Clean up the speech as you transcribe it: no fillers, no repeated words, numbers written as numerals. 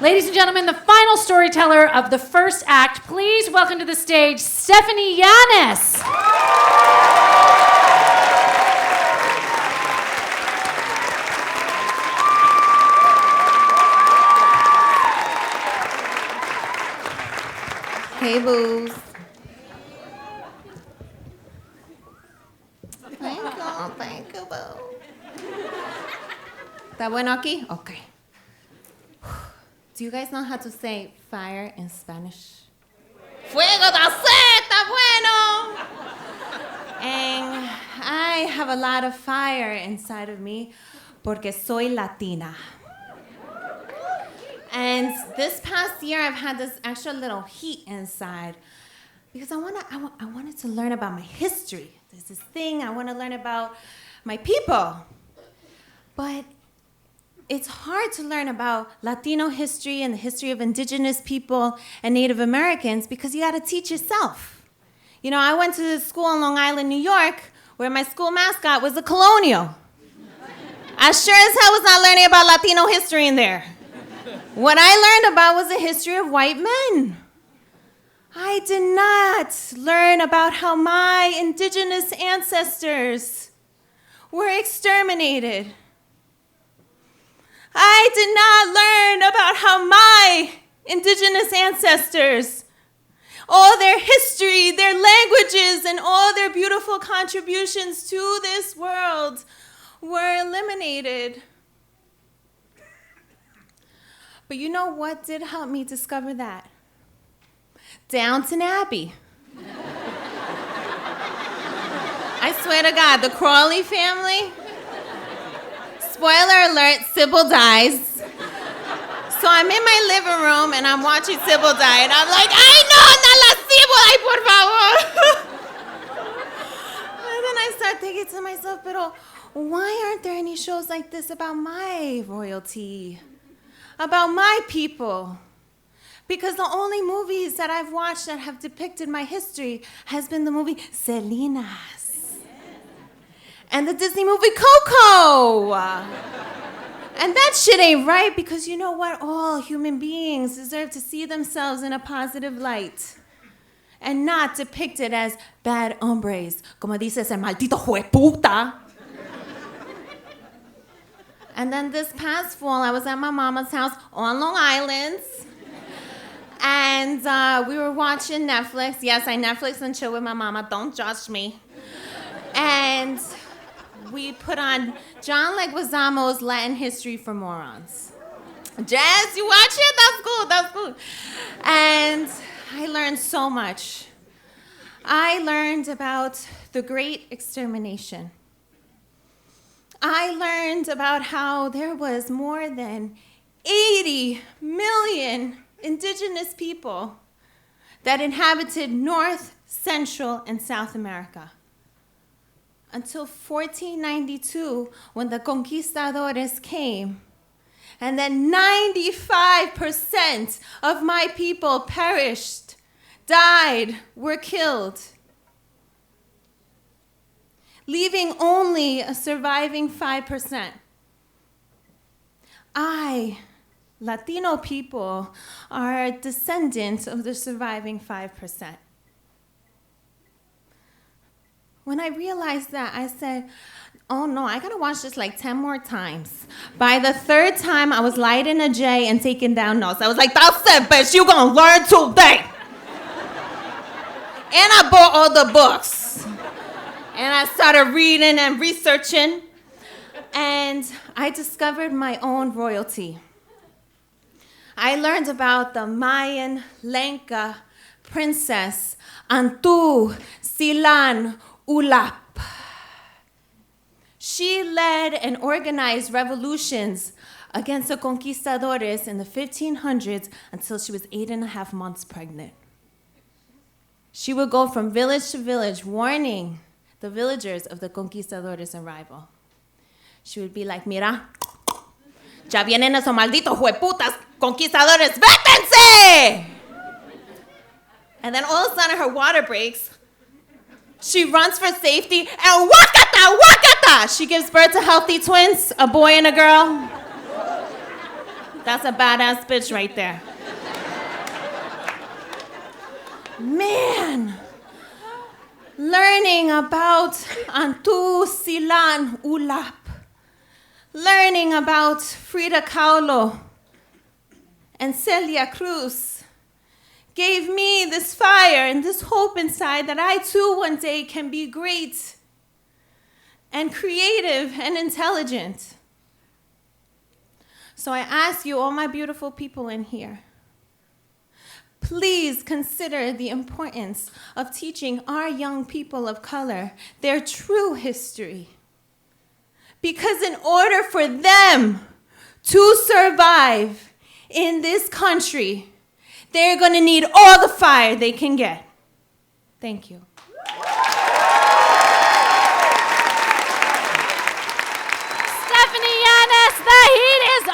Ladies and gentlemen, the final storyteller of the first act, please welcome to the stage Stephanie Yanis. Hey, boos. Thank you, boo. ¿Está bueno aquí? Okay. Do you guys know how to say fire in Spanish? Fuego, that's it, está bueno. And I have a lot of fire inside of me porque soy Latina. And this past year, I've had this extra little heat inside because I wanted to learn about my history. There's this thing I want to learn about my people. But it's hard to learn about Latino history and the history of Indigenous people and Native Americans because you got to teach yourself. You know, I went to school in Long Island, New York, where my school mascot was a colonial. I sure as hell was not learning about Latino history in there. What I learned about was the history of white men. I did not learn about how my Indigenous ancestors were exterminated. I did not learn about how my Indigenous ancestors, all their history, their languages, and all their beautiful contributions to this world were eliminated. But you know what did help me discover that? Downton Abbey. I swear to God, the Crawley family. Spoiler alert, Sybil dies. So I'm in my living room and I'm watching Sybil die and I'm like, ¡ay no, no la Sybil, ay por favor! And then I start thinking to myself, pero why aren't there any shows like this about my royalty? About my people? Because the only movies that I've watched that have depicted my history has been the movie Salinas and the Disney movie Coco. And that shit ain't right because you know what? All human beings deserve to see themselves in a positive light and not depicted as bad hombres, como dice ese maldito jueputa. And then this past fall, I was at my mama's house on Long Island. And we were watching Netflix. Yes, I Netflix and chill with my mama. Don't judge me. And we put on John Leguizamo's Latin History for Morons. Jess, you watch it? That's good. And I learned so much. I learned about the Great Extermination. I learned about how there was more than 80 million Indigenous people that inhabited North, Central, and South America. Until 1492, when the conquistadores came, and then 95% of my people perished, died, were killed, leaving only a surviving 5%. Latino people, are descendants of the surviving 5%. When I realized that, I said, oh no, I gotta watch this like 10 more times. By the third time, I was lighting a J and taking down notes. I was like, that's it, bitch, you gonna learn today. And I bought all the books. And I started reading and researching. And I discovered my own royalty. I learned about the Mayan Lenca princess Antu Silan Ulap. She led and organized revolutions against the conquistadores in the 1500s until she was 8.5 months pregnant. She would go from village to village warning the villagers of the conquistadores' arrival. She would be like, mira, ya vienen esos malditos hueputas conquistadores, vétense! And then all of a sudden her water breaks. She runs for safety and wakata, wakata! She gives birth to healthy twins, a boy and a girl. That's a badass bitch right there. Man, learning about Antu Silan Ulap, learning about Frida Kahlo and Celia Cruz gave me this fire and this hope inside that I too one day can be great and creative and intelligent. So I ask you, all my beautiful people in here, please consider the importance of teaching our young people of color their true history. Because in order for them to survive in this country, they're going to need all the fire they can get. Thank you. Stephanie Yanis, the heat is